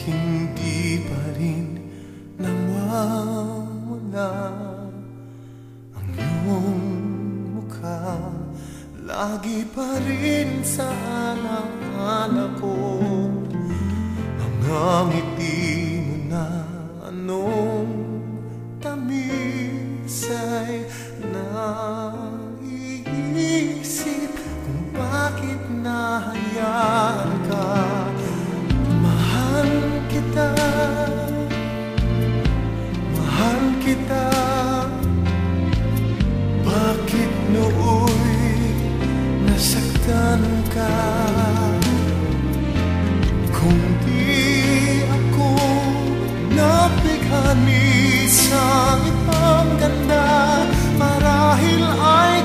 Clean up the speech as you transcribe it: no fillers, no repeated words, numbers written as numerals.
hindi pa rin nawawala ang iyong mukha. Lagi pa rin sa alaala ko mga ngiti mo na anong tamis ay naiisip kung bakit nahayaan ka. Mahal kita, mahal kita. Bakit nooy nasaktan ka? Kung di ako nabighani sa ibang ganda, marahil ay